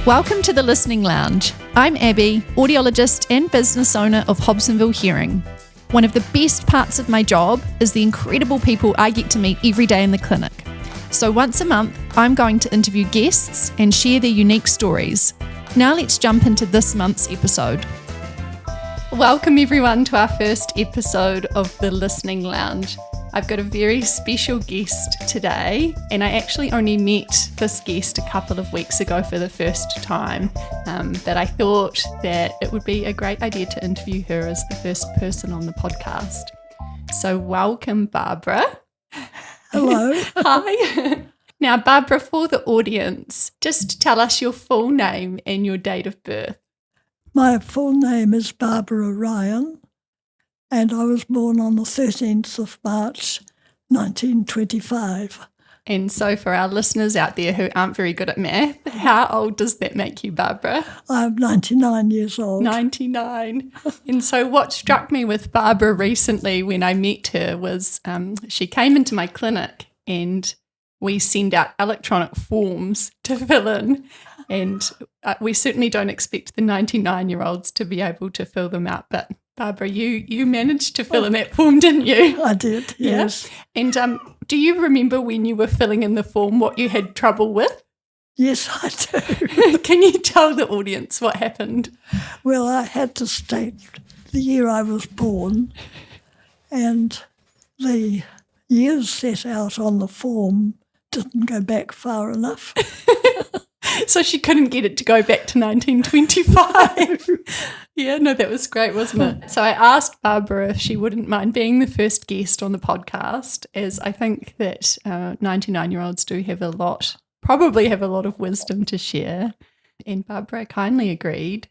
Welcome to the Listening Lounge. I'm Abby, audiologist and business owner of Hobsonville Hearing. One of the best parts of my job is the incredible people I get to meet every day in the clinic. So once a month, I'm going to interview guests and share their unique stories. Now let's jump into this month's episode. Welcome everyone to our first episode of the Listening Lounge. I've got a very special guest today, and I actually only met this guest a couple of weeks ago for the first time, but I thought that it would be a great idea to interview her as the first person on the podcast. So welcome, Barbara. Hello. Hi. Now, Barbara, for the audience, just tell us your full name and your date of birth. My full name is Barbara Ryan, and I was born on the 13th of March, 1925. And so for our listeners out there who aren't very good at math, how old does that make you, Barbara? I'm 99 years old. 99. And so what struck me with Barbara recently when I met her was she came into my clinic and we send out electronic forms to fill in. And we certainly don't expect the 99-year-olds to be able to fill them out. But Barbara, you managed to fill in that form, didn't you? I did, yes. Yeah? And do you remember when you were filling in the form what you had trouble with? Yes, I do. Can you tell the audience what happened? Well, I had to state the year I was born, and the years set out on the form didn't go back far enough. So she couldn't get it to go back to 1925. Yeah, no, that was great, wasn't it? So I asked Barbara if she wouldn't mind being the first guest on the podcast, as I think that 99-year-olds do probably have a lot of wisdom to share. And Barbara kindly agreed.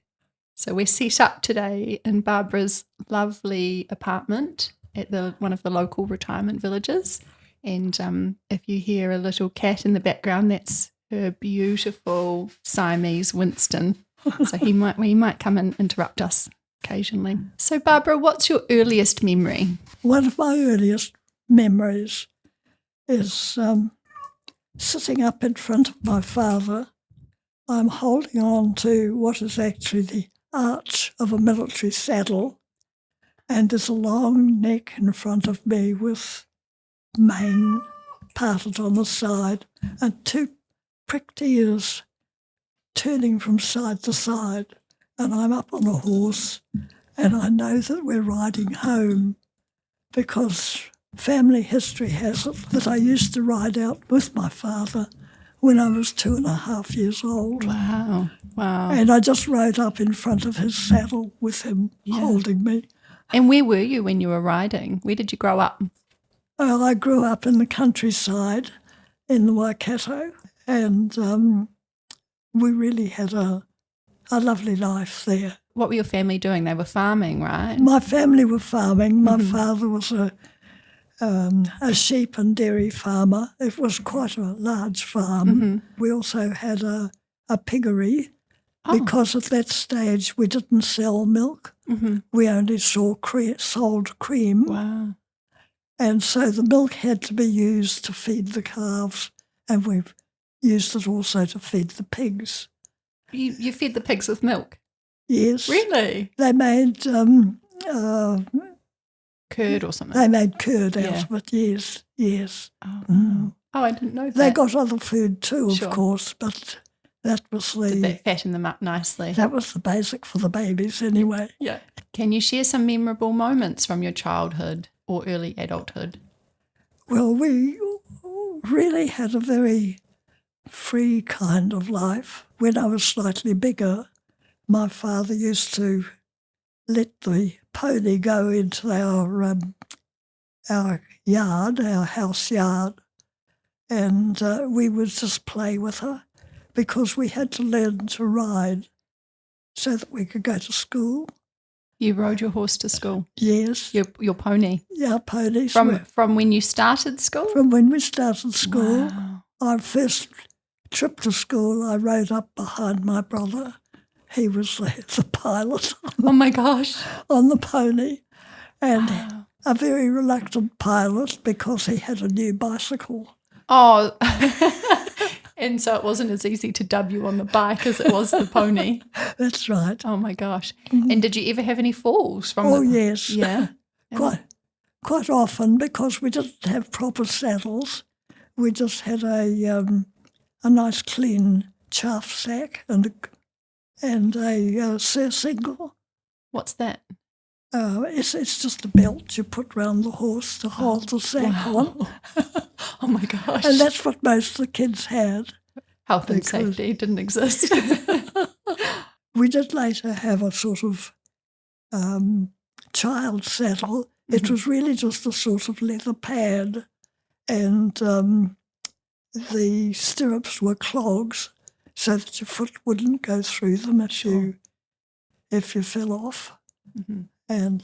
So we're set up today in Barbara's lovely apartment at one of the local retirement villages. And if you hear a little cat in the background, that's her beautiful Siamese Winston. So he might come and interrupt us occasionally. So Barbara, what's your earliest memory? One of my earliest memories is sitting up in front of my father. I'm holding on to what is actually the arch of a military saddle, and there's a long neck in front of me with mane parted on the side and two pricked ears turning from side to side, and I'm up on a horse, and I know that we're riding home because family history has it that I used to ride out with my father when I was 2.5 years old. Wow. And I just rode up in front of his saddle with him holding me. And where were you when you were riding? Where did you grow up? Well, I grew up in the countryside in the Waikato, and we really had a lovely life there. What were your family doing? They were farming, right? My family were farming. My father was a sheep and dairy farmer. It was quite a large farm. Mm-hmm. We also had a piggery because at that stage we didn't sell milk. Mm-hmm. We only sold cream. Wow. And so the milk had to be used to feed the calves, and we've used it also to feed the pigs. You fed the pigs with milk? Yes. Really? They made curd or something? They made curd out of it, yes. Oh, oh, I didn't know that. They got other food too, of course, but that was Did that fatten them up nicely? That was the basic for the babies anyway. Yeah. Can you share some memorable moments from your childhood or early adulthood? Well, we really had a very free kind of life. When I was slightly bigger, my father used to let the pony go into our yard, our house yard, and we would just play with her because we had to learn to ride so that we could go to school. You rode your horse to school? Yes. Your pony? Yeah, ponies. From when you started school? From when we started school. Wow. Our first trip to school, I rode up behind my brother. He was the pilot. Oh, my gosh. On the pony. And a very reluctant pilot because he had a new bicycle. Oh, And so it wasn't as easy to dub you on the bike as it was the pony. That's right. Oh my gosh. And did you ever have any falls from Oh, yes. Yeah. Quite often, because we didn't have proper saddles. We just had a nice clean chaff sack and a surcingle. What's that? It's just a belt you put round the horse to hold the sack on. Oh my gosh. And that's what most of the kids had. Health and safety didn't exist. We did later have a sort of child saddle. It was really just a sort of leather pad, and the stirrups were clogs so that your foot wouldn't go through them if you fell off. And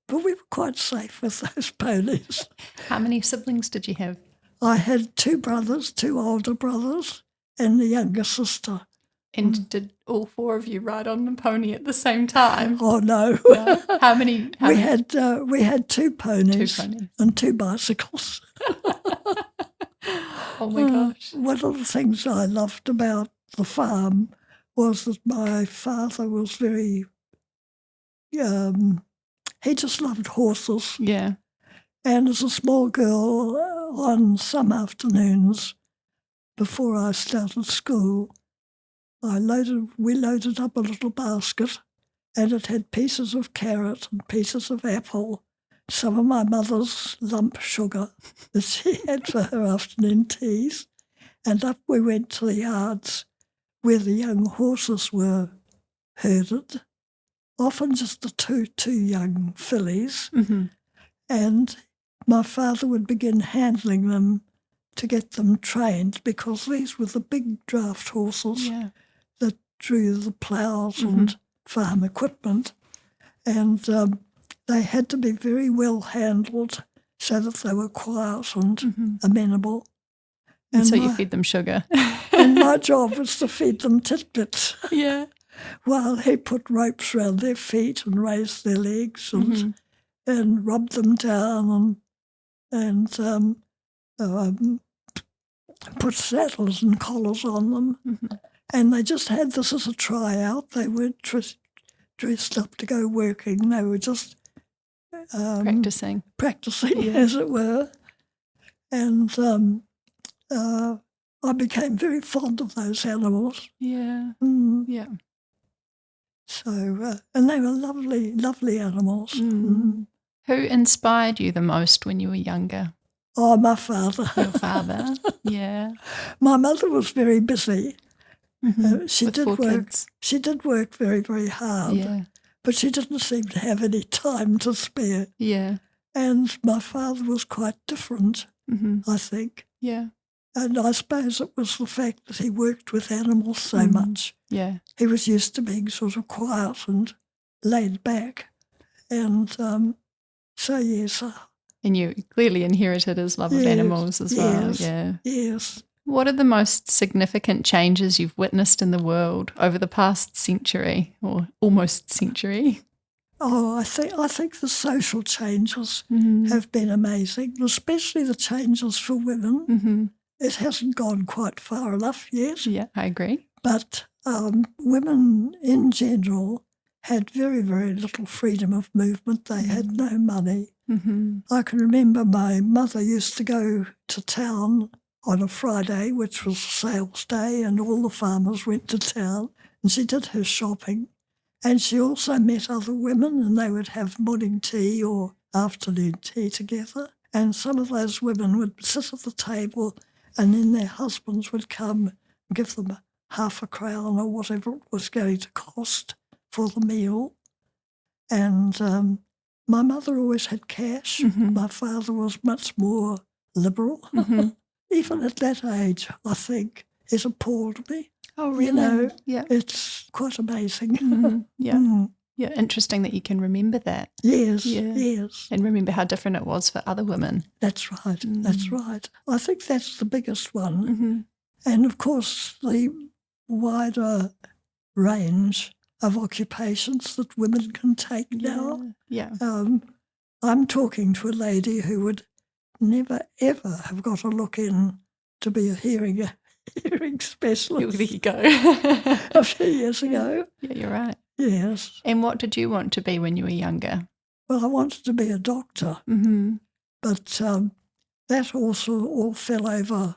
but we were quite safe with those ponies. How many siblings did you have? I had 2 brothers, 2 older brothers, and a younger sister. And did all 4 of you ride on the pony at the same time? Oh no! No. How many? We had 2 ponies, 2 ponies and 2 bicycles. Oh my gosh! One of the things I loved about the farm was that my father was very. He just loved horses. Yeah. And as a small girl, on some afternoons before I started school, we loaded up a little basket, and it had pieces of carrot and pieces of apple, some of my mother's lump sugar that she had for her afternoon teas, and up we went to the yards where the young horses were herded, often just the two young fillies, and my father would begin handling them to get them trained, because these were the big draft horses that drew the ploughs and farm equipment, and they had to be very well handled so that they were quiet and amenable. And so you fed them sugar. And my job was to feed them titbits. Yeah. While he put ropes around their feet and raised their legs and rubbed them down and put saddles and collars on them. And they just had this as a tryout. They weren't dressed up to go working. They were just practicing, as it were. And I became very fond of those animals. Yeah. Yeah. So, and they were lovely, lovely animals. Who inspired you the most when you were younger? Oh, my father. Your father, yeah. My mother was very busy. She With did 4 work. kids. She did work very, very hard, but she didn't seem to have any time to spare. Yeah. And my father was quite different, I think. Yeah. And I suppose it was the fact that he worked with animals so much. Yeah. He was used to being sort of quiet and laid back. And so, yes. And you clearly inherited his love of animals as well. Yeah. Yes. What are the most significant changes you've witnessed in the world over the past century or almost century? Oh, I think the social changes have been amazing, especially the changes for women. It hasn't gone quite far enough yet. Yeah, I agree. But women in general had very, very little freedom of movement. They had no money. I can remember my mother used to go to town on a Friday, which was sales day, and all the farmers went to town, and she did her shopping. And she also met other women, and they would have morning tea or afternoon tea together. And some of those women would sit at the table, and then their husbands would come and give them half a crown or whatever it was going to cost for the meal. And my mother always had cash. My father was much more liberal. Even at that age, I think, it appalled me. Oh, really? You know, yeah. It's quite amazing. Yeah. Yeah, interesting that you can remember that. Yes, yes. And remember how different it was for other women. That's right, that's right. I think that's the biggest one. And, of course, the wider range of occupations that women can take now. Yeah. I'm talking to a lady who would never, ever have got a look in to be a hearing hearing There specialist you go. a few years ago. Yeah, you're right. Yes. And what did you want to be when you were younger? Well, I wanted to be a doctor, but that also all fell over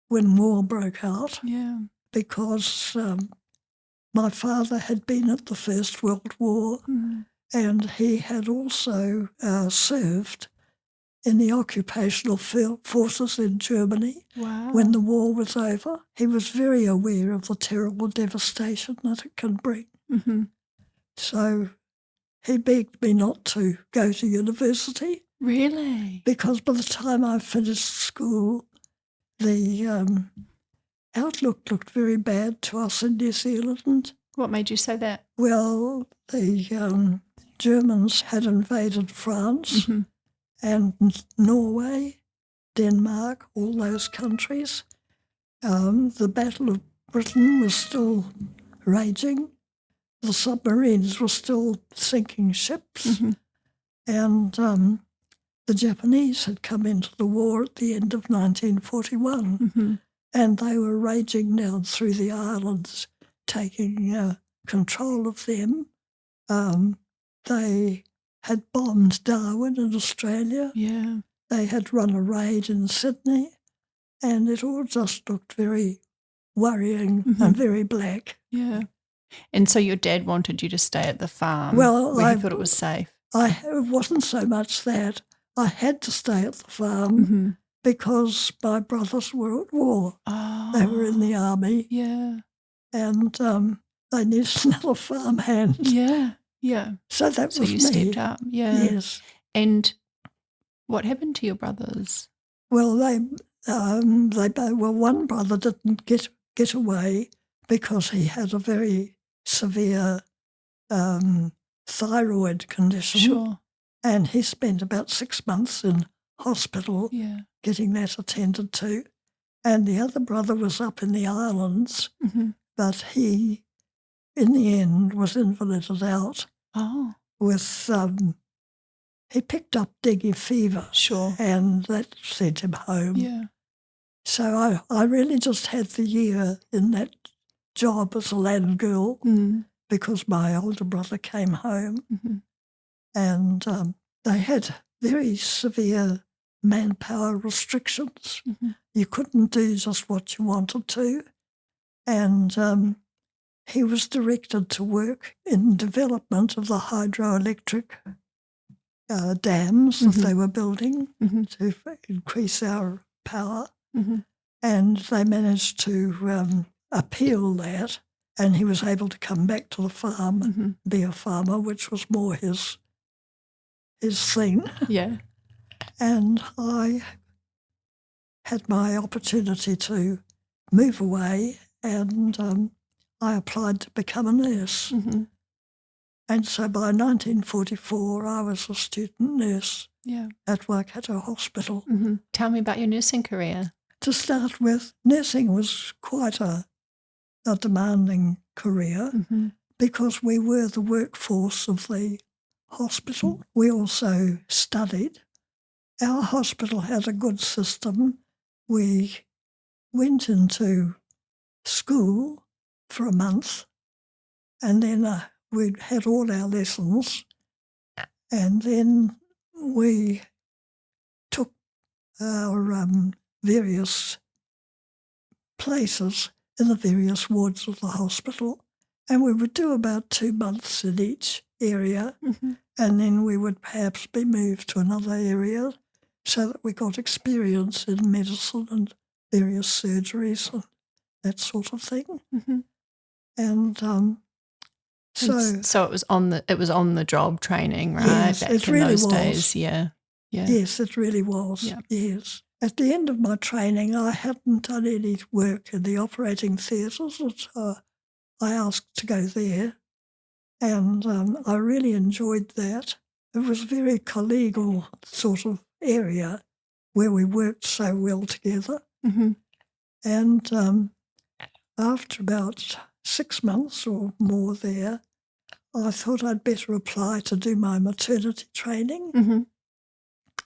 when war broke out Yeah. because my father had been at the First World War and he had also served in the occupational forces in Germany. Wow. When the war was over. He was very aware of the terrible devastation that it can bring. So he begged me not to go to university. Really? Because by the time I finished school, the outlook looked very bad to us in New Zealand. What made you say that? Well, the Germans had invaded France and Norway, Denmark, all those countries. The Battle of Britain was still raging. The submarines were still sinking ships. And the Japanese had come into the war at the end of 1941. And they were raging down through the islands, taking control of them. They had bombed Darwin in Australia. Yeah. They had run a raid in Sydney. And it all just looked very worrying and very black. Yeah. And so your dad wanted you to stay at the farm Well, where he thought it was safe? It wasn't so much that. I had to stay at the farm because my brothers were at war. Oh. They were in the army. Yeah. And they needed another farmhand. Yeah. Yeah. So that So was you me. stepped up. Yeah. Yes. And what happened to your brothers? Well, one brother didn't get away because he had a very severe thyroid condition. Sure. And he spent about 6 months in hospital getting that attended to. And the other brother was up in the islands, but he, in the end, was invalided out with, he picked up dengue fever. Sure. And that sent him home. Yeah. So I really just had the year in that job as a land girl because my older brother came home and they had very severe manpower restrictions. You couldn't do just what you wanted to. And he was directed to work in development of the hydroelectric dams that they were building to increase our power. And they managed to appeal that, and he was able to come back to the farm and be a farmer, which was more his thing. Yeah. And I had my opportunity to move away, and I applied to become a nurse. And so by 1944, I was a student nurse at Waikato Hospital. Tell me about your nursing career. To start with, nursing was quite a demanding career because we were the workforce of the hospital. We also studied. Our hospital had a good system. We went into school for a month and then we had all our lessons, and then we took our various places in the various wards of the hospital, and we would do about 2 months in each area, and then we would perhaps be moved to another area so that we got experience in medicine and various surgeries and that sort of thing. And so it was on the job training, right? Yes, back it in really those was. Days. Yeah. Yes, it really was. Yeah. Yes. At the end of my training, I hadn't done any work in the operating theatres, so I asked to go there, and I really enjoyed that. It was a very collegial sort of area where we worked so well together. And after about 6 months or more there, I thought I'd better apply to do my maternity training.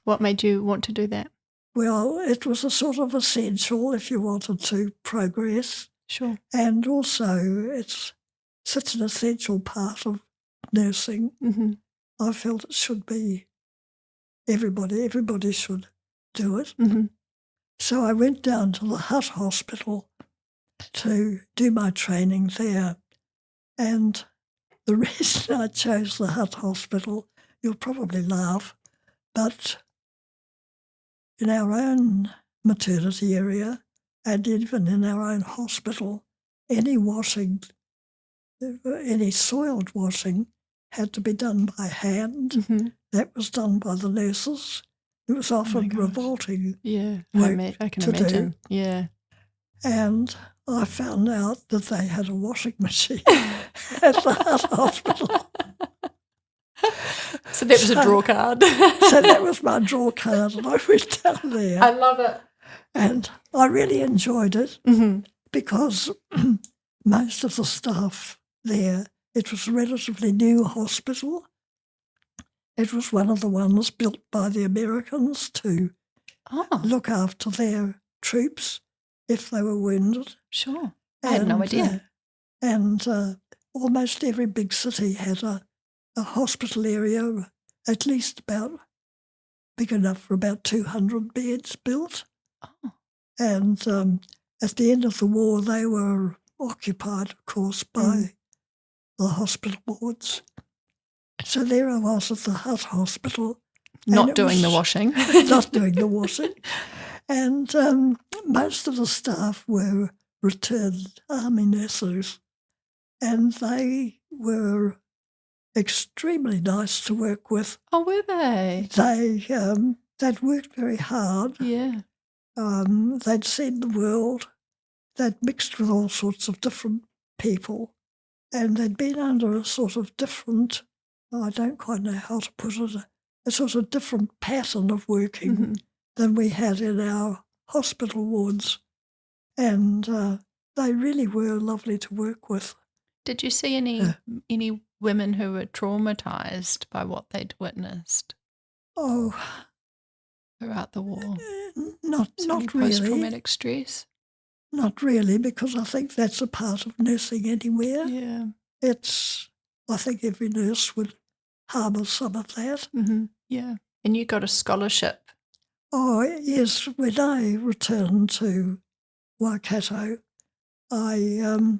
What made you want to do that? Well, it was a sort of essential if you wanted to progress. Sure. And also it's such an essential part of nursing. Mm-hmm. I felt it should be everybody should do it. Mm-hmm. So I went down to the Hut Hospital to do my training there. And the reason I chose the Hut Hospital, you'll probably laugh, but in our own maternity area and even in our own hospital, any washing, any soiled washing had to be done by hand. Mm-hmm. That was done by the nurses. It was often gosh. revolting Yeah, work I can to imagine. do. Yeah. And I found out that they had a washing machine at the Hut Hospital. So that was a draw card. So that was my draw card, and I went down there. I love it. And I really enjoyed it Mm-hmm. because most of the staff there, it was a relatively new hospital. It was one of the ones built by the Americans to Oh, look after their troops if they were wounded. sure. I had no idea. And almost every big city had a hospital area, at least about big enough for about 200 beds built. Oh. And at the end of the war, they were occupied, of course, by the hospital wards. So there I was at the Hut Hospital. Not doing the washing. Not doing the washing. And most of the staff were returned army nurses, and they were extremely nice to work with. Oh, were they? They'd worked very hard. Yeah. They'd seen the world. They'd mixed with all sorts of different people, and they'd been under a sort of different, I don't quite know how to put it, a sort of different pattern of working than we had in our hospital wards. And they really were lovely to work with. Did you see any women who were traumatised by what they'd witnessed Oh, throughout the war? not really. Post-traumatic stress? Not really, because I think that's a part of nursing anywhere. Yeah. I think every nurse would harbour some of that. Mm-hmm. Yeah. And you got a scholarship. Oh, yes. When I returned to Waikato, I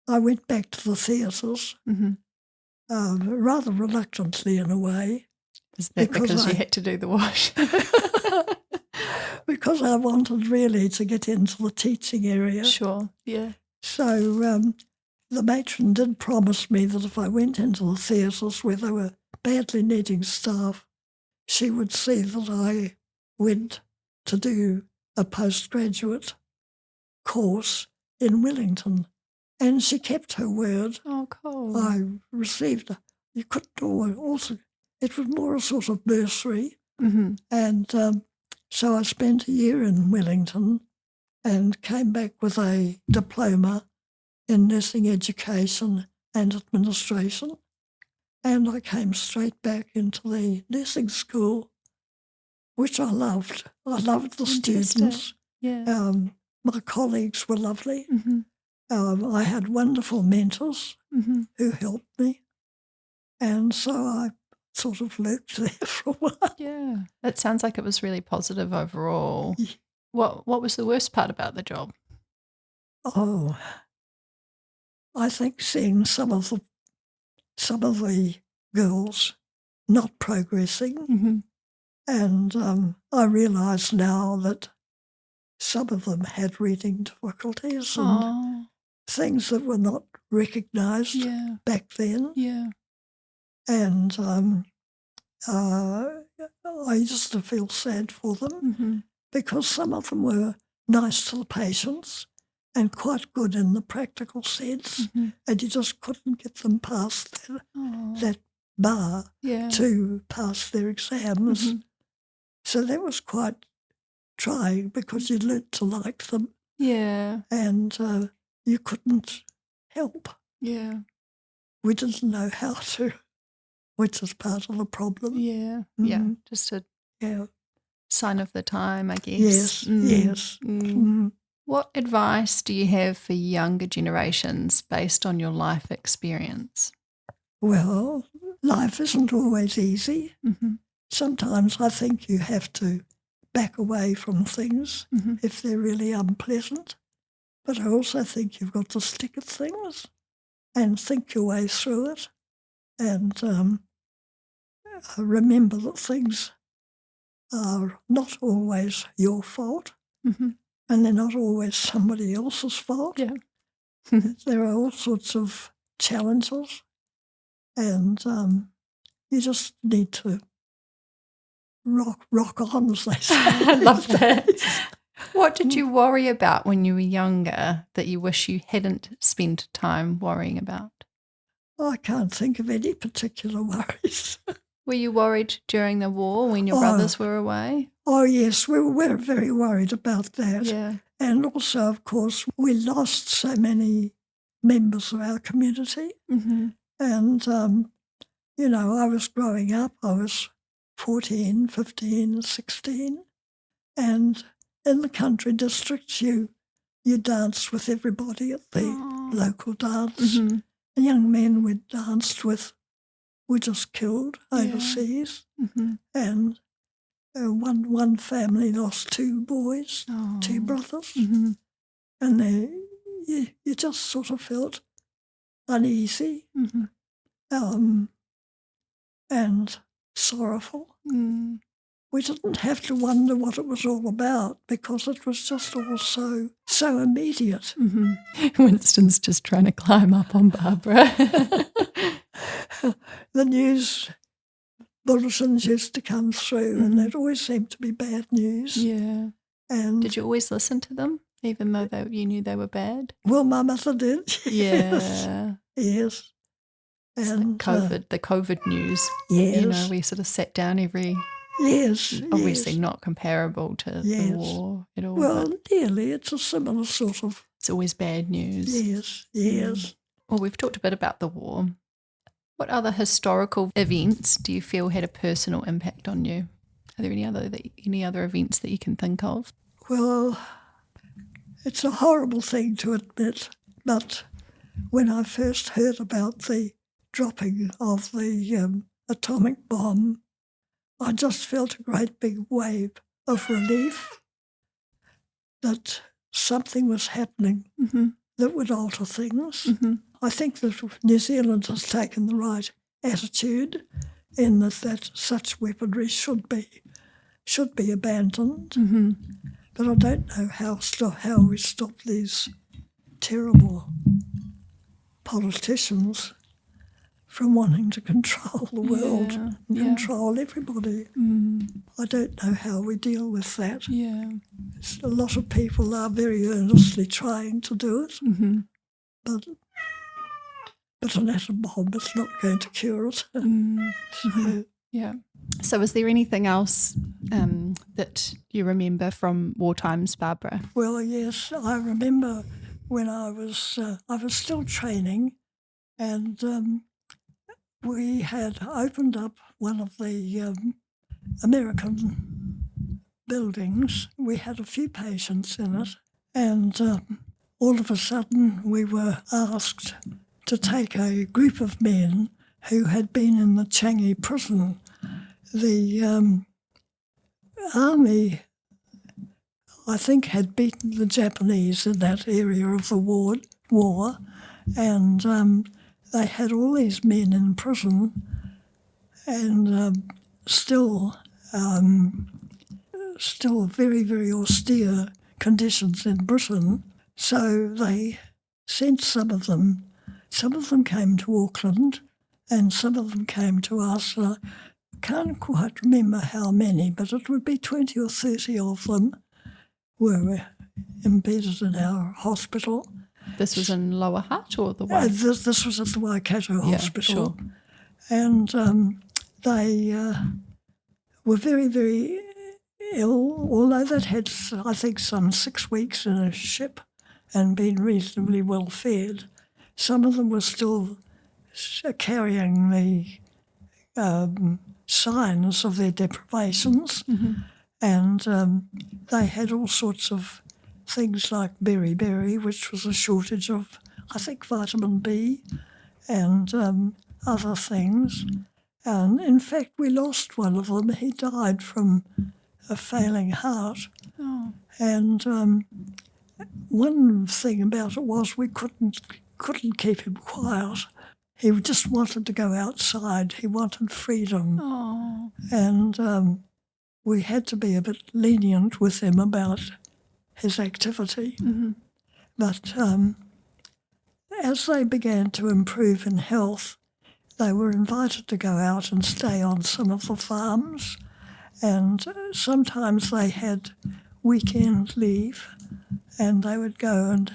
went back to the theatres, rather reluctantly in a way. Is that because you had to do the wash? Because I wanted really to get into the teaching area. Sure, yeah. So the matron did promise me that if I went into the theatres where they were badly needing staff, she would see that I went to do a postgraduate course in Wellington. And she kept her word. Oh, cool. I received, you couldn't also, it was more a sort of bursary. And so I spent a year in Wellington and came back with a diploma in nursing education and administration. And I came straight back into the nursing school, which I loved. I loved the students. Yeah. My colleagues were lovely. I had wonderful mentors who helped me. And so I sort of lurked there for a while. Yeah. It sounds like it was really positive overall. Yeah. What was the worst part about the job? Oh, I think seeing some of the girls not progressing. And I realise now that some of them had reading difficulties and things that were not recognised back then. Yeah. And I used to feel sad for them because some of them were nice to the patients and quite good in the practical sense, and you just couldn't get them past that bar to pass their exams. So that was quite trying because you learnt to like them. Yeah. And you couldn't help. Yeah. We didn't know how to, which is part of the problem. Yeah. Yeah. Just to sign of the time, I guess. Yes. What advice do you have for younger generations based on your life experience? Well, life isn't always easy. Sometimes I think you have to back away from things if they're really unpleasant. But I also think you've got to stick at things and think your way through it. And remember that things are not always your fault, and they're not always somebody else's fault. Yeah. There are all sorts of challenges, and you just need to rock on, as they say. I love that. What did you worry about when you were younger that you wish you hadn't spent time worrying about? I can't think of any particular worries. Were you worried during the war when your brothers were away? Oh, yes, we were very worried about that. Yeah. And also, of course, we lost so many members of our community. And, I was growing up, I was 14, 15, 16, and in the country districts you danced with everybody at the local dance. And young men we danced with were just killed overseas. And one family lost 2 boys, 2 brothers, and you just sort of felt uneasy and sorrowful. We didn't have to wonder what it was all about because it was just all so immediate. Winston's just trying to climb up on Barbara. The news bulletins used to come through and it always seemed to be bad news. Yeah. And did you always listen to them, even though you knew they were bad? Well, my mother did. Yeah. Yes. And the COVID news. Yes. We sort of sat down every... Yes. Obviously not comparable to the war at all. Well, nearly. It's a similar sort of... It's always bad news. Yes. Well, we've talked a bit about the war. What other historical events do you feel had a personal impact on you? Are there any other events that you can think of? Well, it's a horrible thing to admit, but when I first heard about the dropping of the atomic bomb, I just felt a great big wave of relief that something was happening that would alter things. I think that New Zealand has taken the right attitude in that such weaponry should be abandoned. But I don't know how we stop these terrible politicians from wanting to control the world and control everybody. I don't know how we deal with that. Yeah. A lot of people are very earnestly trying to do it, but an atom bomb is not going to cure it. So is there anything else that you remember from war times, Barbara? Well, yes, I remember when I was still training, and we had opened up one of the American buildings. We had a few patients in it, and all of a sudden we were asked to take a group of men who had been in the Changi prison. The army, I think, had beaten the Japanese in that area of the war, and they had all these men in prison, and still very, very austere conditions in Britain. So they sent some of them. Some of them came to Auckland, and some of them came to us. I can't quite remember how many, but it would be 20 or 30 of them were embedded in our hospital. This was in Lower Hutt or the Waikato? This was at the Waikato Hospital. Sure. And they were very, very ill, although they'd had, I think, some 6 weeks in a ship and been reasonably well fed. Some of them were still carrying the signs of their deprivations, And they had all sorts of things like beriberi, which was a shortage of, I think, vitamin B and other things. And in fact, we lost one of them. He died from a failing heart. Oh. And one thing about it was we couldn't keep him quiet. He just wanted to go outside. He wanted freedom. Oh. And we had to be a bit lenient with him about his activity. Mm-hmm. But as they began to improve in health, they were invited to go out and stay on some of the farms. And sometimes they had weekend leave, and they would go and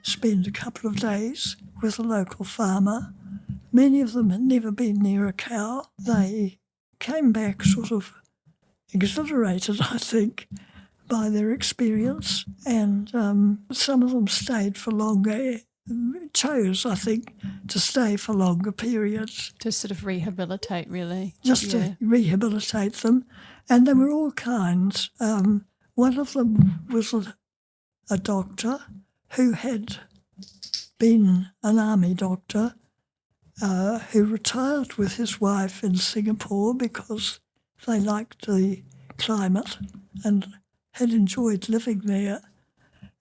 spend a couple of days with a local farmer. Many of them had never been near a cow. They came back sort of exhilarated, I think, by their experience, and some of them stayed for longer, chose, I think, to stay for longer periods. To sort of rehabilitate, really. Just to rehabilitate them. And there were all kinds. One of them was a doctor who had been an army doctor who retired with his wife in Singapore because they liked the climate and had enjoyed living there.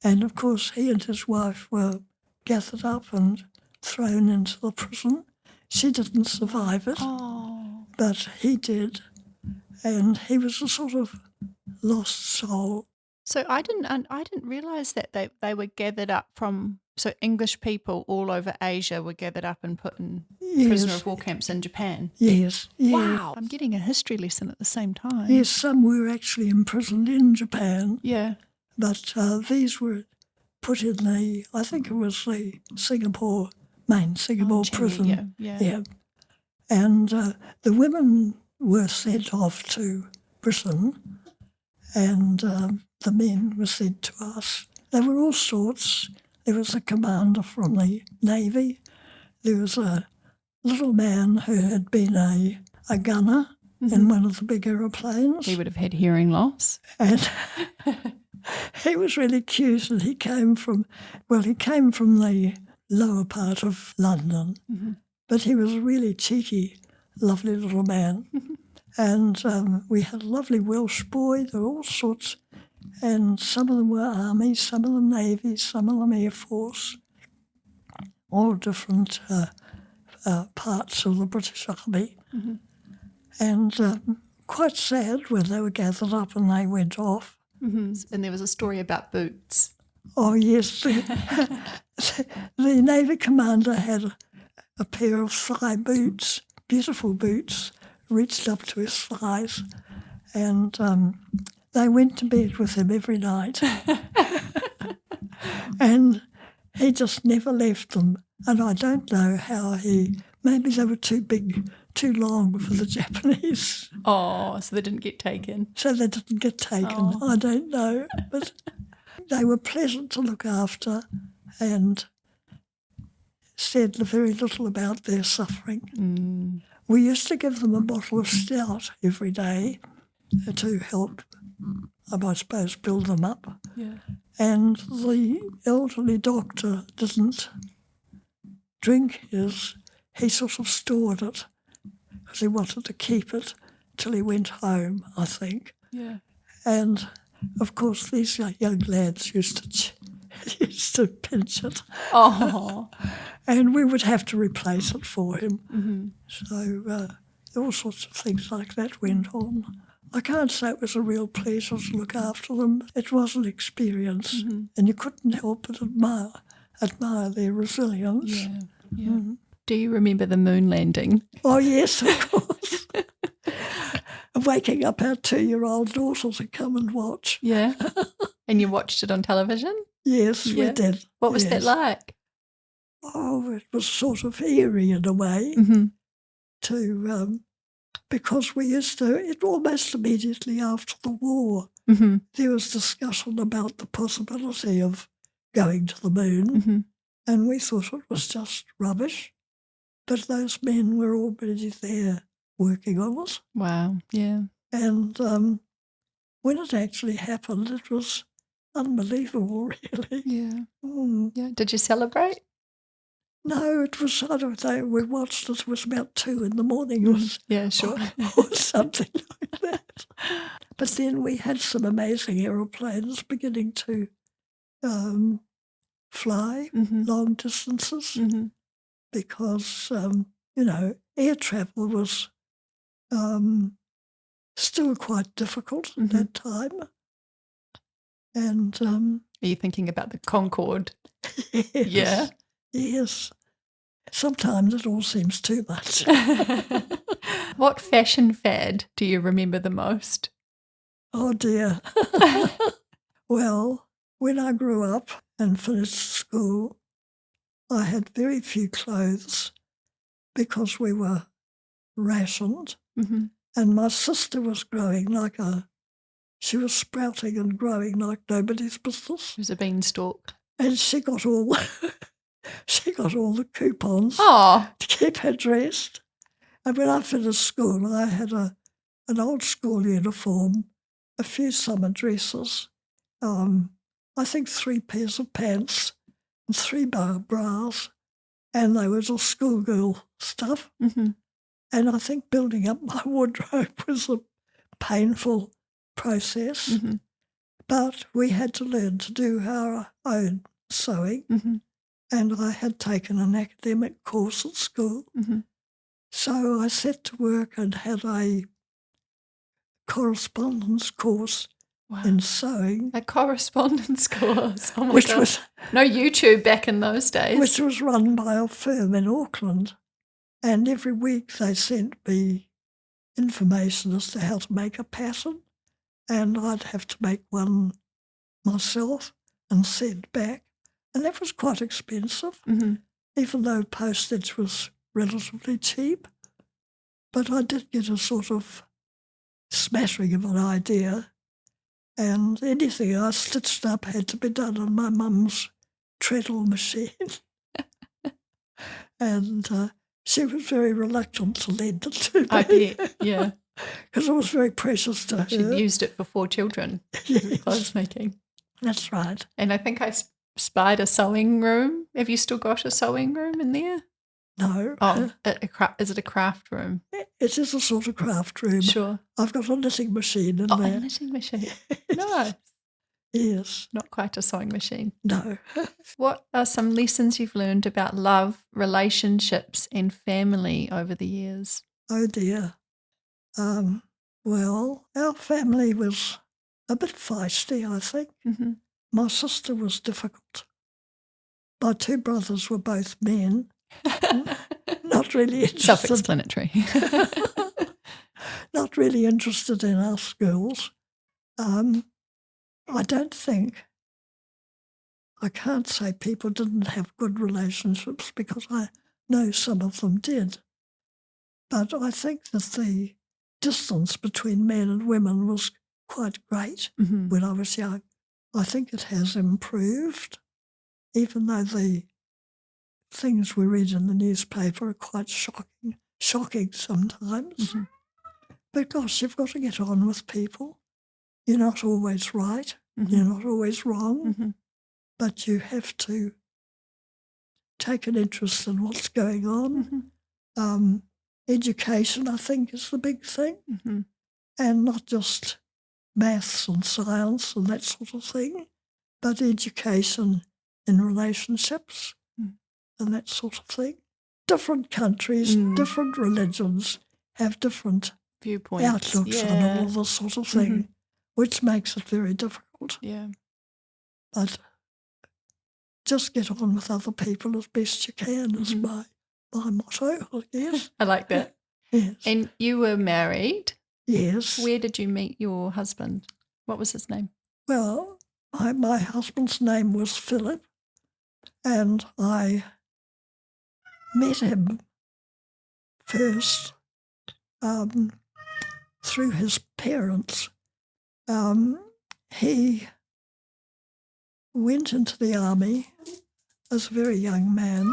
And of course, he and his wife were gathered up and thrown into the prison. She didn't survive it, but he did. And he was a sort of lost soul. So I didn't realise that they were gathered up from, so English people all over Asia were gathered up and put in prisoner of war camps in Japan. Yes. Wow. I'm getting a history lesson at the same time. Yes, some were actually imprisoned in Japan. Yeah. But these were put in I think it was the main Singapore prison. Yeah. And the women were sent off to Britain, and the men were sent to us. There were all sorts. There was a commander from the Navy. There was a little man who had been a gunner in one of the big aeroplanes. He would have had hearing loss. And he was really cute, and he came from the lower part of London, but he was a really cheeky, lovely little man. And we had a lovely Welsh boy. There were all sorts, and some of them were Army, some of them Navy, some of them Air Force, all different parts of the British Army. And quite sad when they were gathered up and they went off. And there was a story about boots. Oh, yes. The Navy commander had a pair of thigh boots, beautiful boots, reached up to his thighs, and they went to bed with him every night. And he just never left them. And I don't know how maybe they were too big, too long for the Japanese. Oh, so they didn't get taken. I don't know. But they were pleasant to look after and said very little about their suffering. We used to give them a bottle of stout every day to help, I suppose, build them up. Yeah. And the elderly doctor didn't drink his. He sort of stored it because he wanted to keep it till he went home, I think. Yeah. And, of course, these young lads used to pinch it. Oh. And we would have to replace it for him. So all sorts of things like that went on. I can't say it was a real pleasure to look after them. It was an experience, and you couldn't help but admire their resilience. Yeah. Do you remember the moon landing? Oh, yes, of course. Waking up our 2-year-old daughter to come and watch. Yeah. And you watched it on television? Yes, we did. What was that like? Oh, it was sort of eerie in a way, because we used to, it almost immediately after the war, there was discussion about the possibility of going to the moon, and we thought it was just rubbish. But those men were already there working on it. Wow, yeah. And when it actually happened, it was unbelievable, really. Yeah. Mm. Yeah. Did you celebrate? No, it was, I don't know, we watched it, was about 2 in the morning or, Yeah, sure. or something like that. But then we had some amazing aeroplanes beginning to fly long distances because, air travel was still quite difficult at that time. And Are you thinking about the Concorde? yes, Yeah. yes. Sometimes it all seems too much. What fashion fad do you remember the most? Oh dear. Well, when I grew up and finished school, I had very few clothes because we were rationed. And my sister was growing she was sprouting and growing like nobody's business. It was a beanstalk. And she got all the coupons Oh, to keep her dressed. And when I finished school, I had an old school uniform, a few summer dresses, I think 3 pairs of pants and 3 bras, and they were just schoolgirl stuff. And I think building up my wardrobe was a painful process, but we had to learn to do our own sewing, and I had taken an academic course at school. So I set to work and had a correspondence course in sewing. A correspondence course. Oh my Which God. was no YouTube back in those days. which was run by a firm in Auckland. And every week they sent me information as to how to make a pattern, and I'd have to make one myself and send back. And that was quite expensive, even though postage was relatively cheap. But I did get a sort of smattering of an idea, and anything I stitched up had to be done on my mum's treadle machine. And she was very reluctant to lend it to me. I bet, yeah. Because it was very precious to her. She'd used it for 4 children. Yes. Clothes making. That's right. And I think I spied a sewing room. Have you still got a sewing room in there? No. Oh, is it a craft room? It is a sort of craft room. Sure. I've got a knitting machine in Oh, there. a knitting machine. Nice. Yes. Not quite a sewing machine. No. What are some lessons you've learned about love, relationships and family over the years? Oh dear. Well, our family was a bit feisty, I think. My sister was difficult. My 2 brothers were both men. Not really interested. Self-explanatory. Not really interested in us girls. I can't say people didn't have good relationships because I know some of them did. But I think that the distance between men and women was quite great when I was young. I think it has improved, even though the things we read in the newspaper are quite shocking sometimes. But gosh, you've got to get on with people. You're not always right. You're not always wrong. But you have to take an interest in what's going on. Education, I think, is the big thing. And not just maths and science and that sort of thing, but education in relationships and that sort of thing. Different countries, different religions have different viewpoints, outlooks on all this sort of thing, which makes it very difficult. Yeah. But just get on with other people as best you can is my motto, I guess. I like that. Yes. And you were married. Yes. Where did you meet your husband? What was his name? Well, my husband's name was Philip, and I met him first through his parents. He went into the army as a very young man.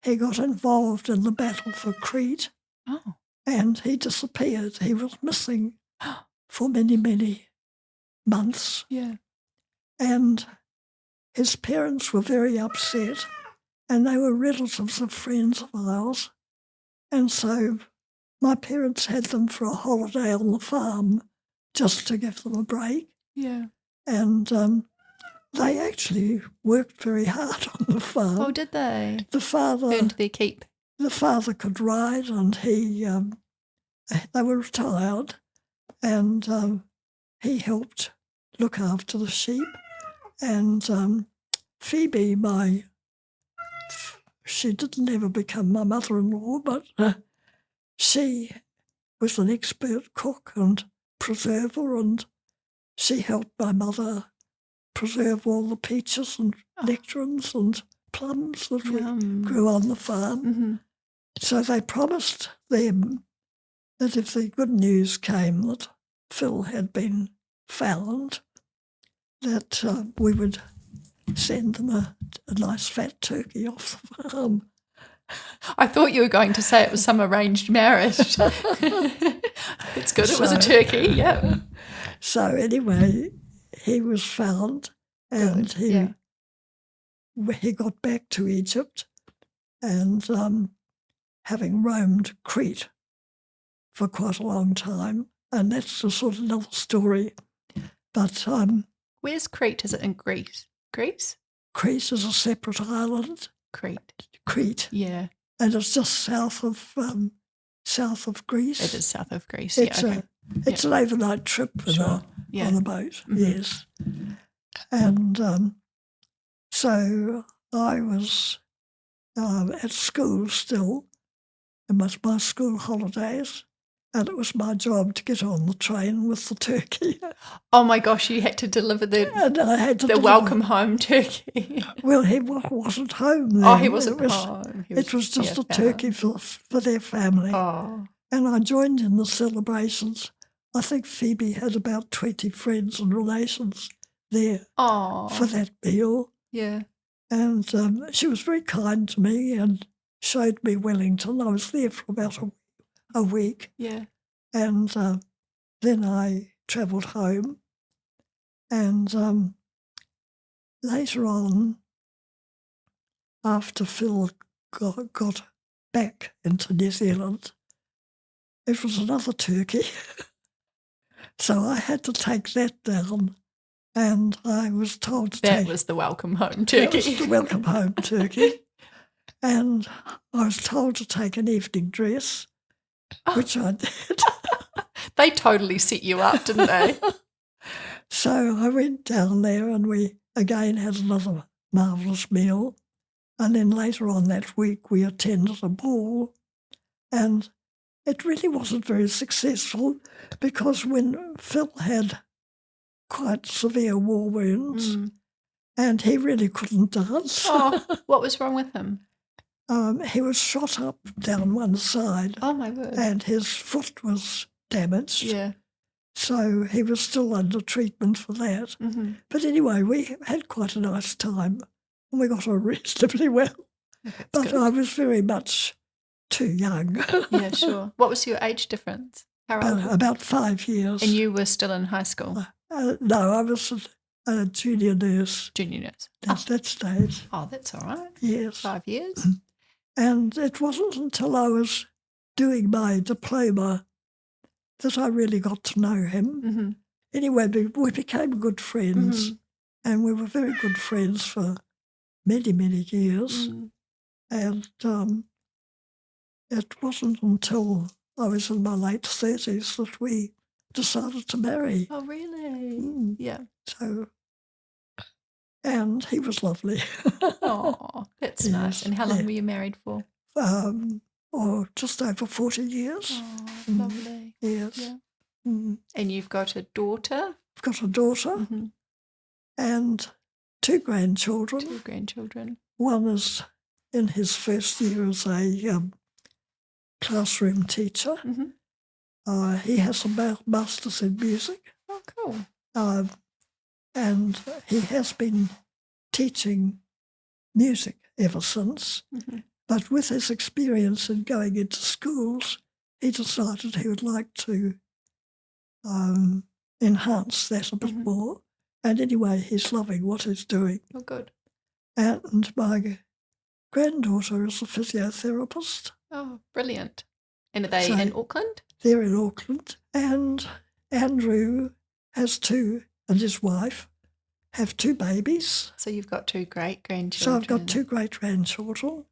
He got involved in the battle for Crete, and he disappeared. He was missing for many, many months. Yeah. And his parents were very upset, and they were relatives of friends of ours. And so my parents had them for a holiday on the farm just to give them a break. Yeah. And they actually worked very hard on the farm. Oh, did they? The father Earned their keep. The father could ride, and they were retired, and he helped look after the sheep. And Phoebe, she didn't ever become my mother-in-law, but she was an expert cook and preserver, and she helped my mother preserve all the peaches and nectarines and plums that we grew on the farm. Mm-hmm. So they promised them that if the good news came that Phil had been found, that we would send them a nice fat turkey off the farm. I thought you were going to say it was some arranged marriage. It's good it was a turkey, yeah. So anyway, he was found, and he got back to Egypt, and having roamed Crete for quite a long time, and that's a sort of another story. But where's Crete? Is it in Greece? Greece? Crete is a separate island. Crete. Yeah. And it's just south of Greece. It is south of Greece. It's an overnight trip on a boat. Mm-hmm. Yes. And so I was at school still. It was my school holidays, and it was my job to get on the train with the turkey. Oh my gosh, you had to deliver the welcome home turkey. Well, he wasn't home then. Oh, he wasn't home. It was just a turkey for their family. Oh. And I joined in the celebrations. I think Phoebe had about 20 friends and relations there for that meal. Yeah. And she was very kind to me and showed me Wellington. I was there for about a week. Yeah. And then I travelled home. And later on, after Phil got back into New Zealand, it was another turkey. So I had to take that down. And I was told to That was the welcome home turkey. That was the welcome home turkey. And I was told to take an evening dress, which I did. They totally set you up, didn't they? So I went down there, and we again had another marvellous meal. And then later on that week we attended a ball. And it really wasn't very successful, because when Phil had quite severe war wounds, and he really couldn't dance. Oh, what was wrong with him? He was shot up down one side. Oh, my word. And his foot was damaged. Yeah. So he was still under treatment for that. Mm-hmm. But anyway, we had quite a nice time, and we got on reasonably well. That's but good. I was very much too young. Yeah, sure. What was your age difference? How old? About 5 years. And you were still in high school? No, I was a junior nurse. Junior nurse. At that stage. Oh, that's all right. Yes. 5 years. And it wasn't until I was doing my diploma that I really got to know him. Mm-hmm. Anyway, we became good friends, and we were very good friends for many, many years. And it wasn't until I was in my late 30s that we decided to marry. Oh, really? Yeah. So, and he was lovely. Oh, that's nice. And how long were you married for? Just over 40 years. Oh, lovely. Yes. Yeah. Mm. And you've got a daughter? I've got a daughter and 2 grandchildren. 2 grandchildren. One is in his first year as a classroom teacher. He has a master's in music. Oh, cool. And he has been teaching music ever since. But with his experience in going into schools, he decided he would like to enhance that a bit more. And anyway, he's loving what he's doing. Oh, good. And my granddaughter is a physiotherapist. Oh, brilliant. And are they So in Auckland? they're in Auckland. And Andrew has 2, and his wife have 2 babies. So you've got 2 great-grandchildren. So I've got 2 great-grandchildren,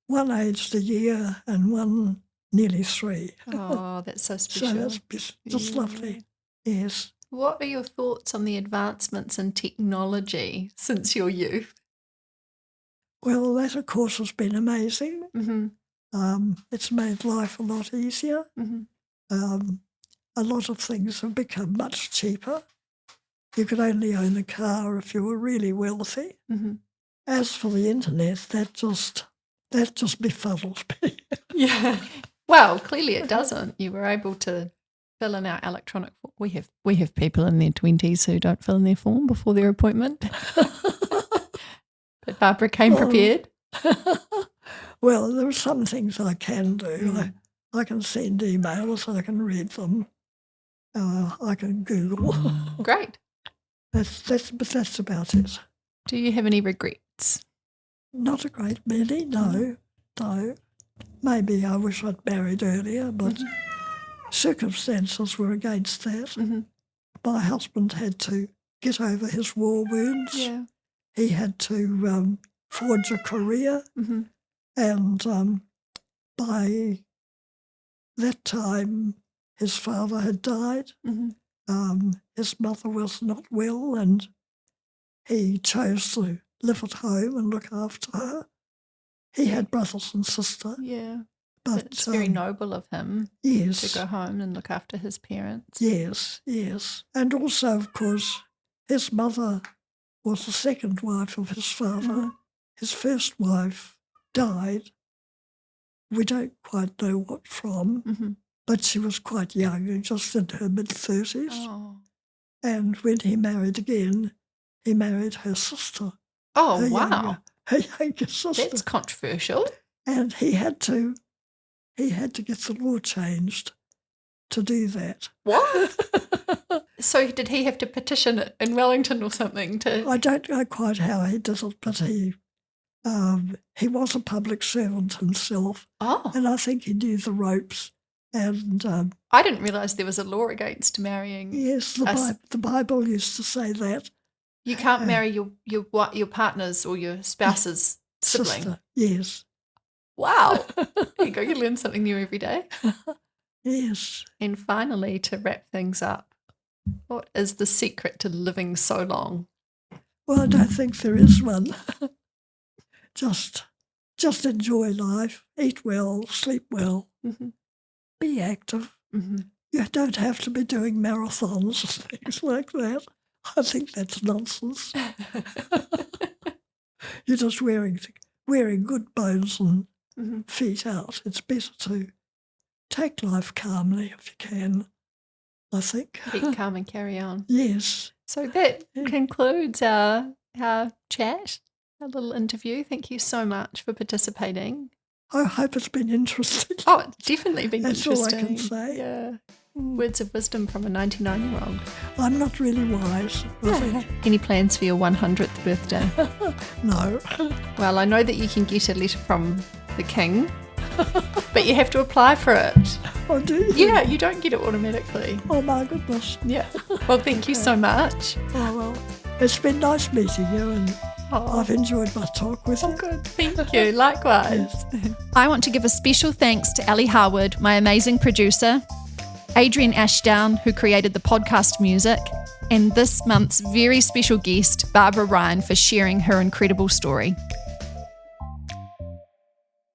one aged a year and one nearly 3. Oh, that's so special. So that's just lovely, yes. What are your thoughts on the advancements in technology since your youth? Well, that, of course, has been amazing. Mm-hmm. It's made life a lot easier. Mm-hmm. A lot of things have become much cheaper. You could only own a car if you were really wealthy. Mm-hmm. As for the internet, that just befuddles me. Yeah. Well, clearly it doesn't. You were able to fill in our electronic form. We have people in their 20s who don't fill in their form before their appointment. But Barbara came prepared. Well, there are some things I can do. I can send emails, I can read them, I can Google. Great. That's about it. Do you have any regrets? Not a great many, no. Maybe I wish I'd married earlier, but circumstances were against that. Mm-hmm. My husband had to get over his war wounds. Yeah. He had to forge a career, and by that time his father had died. His mother was not well, and he chose to live at home and look after her. He had brothers and sisters. Yeah. But it's very noble of him yes, to go home and look after his parents. Yes. And also, of course, his mother was the second wife of his father. His first wife died. We don't quite know what from, but she was quite young, just in her mid-30s. Oh. And when he married again, he married her sister. Oh, wow. Her younger sister. That's controversial. And he had to get the law changed to do that. What? So did he have to petition it in Wellington or something to... I don't know quite how he did it, but he was a public servant himself. Oh. And I think he knew the ropes. And I didn't realise there was a law against marrying... Yes, the Bible used to say that. You can't marry your partner's or your spouse's sibling. Sister, yes. Wow. There you go, you learn something new every day. Yes. And finally, to wrap things up, what is the secret to living so long? Well, I don't think there is one. Just enjoy life, eat well, sleep well, be active. You don't have to be doing marathons and things like that. I think that's nonsense. You're just wearing good bones and feet out. It's better to take life calmly if you can, I think. Keep calm and carry on. Yes. So that concludes our chat, our little interview. Thank you so much for participating. I hope it's been interesting. Oh, it's definitely been That's interesting. all I can say. Yeah. Words of wisdom from a 99-year-old. I'm not really wise, I think. Any plans for your 100th birthday? No. Well, I know that you can get a letter from the King, but you have to apply for it. Oh, do you? Yeah, you don't get it automatically. Oh, my goodness. Yeah. Well, thank you so much. Oh, well, it's been nice meeting you, and I've enjoyed my talk with you. Oh, good. Thank you. Likewise. I want to give a special thanks to Ellie Harwood, my amazing producer, Adrian Ashdown, who created the podcast music, and this month's very special guest, Barbara Ryan, for sharing her incredible story.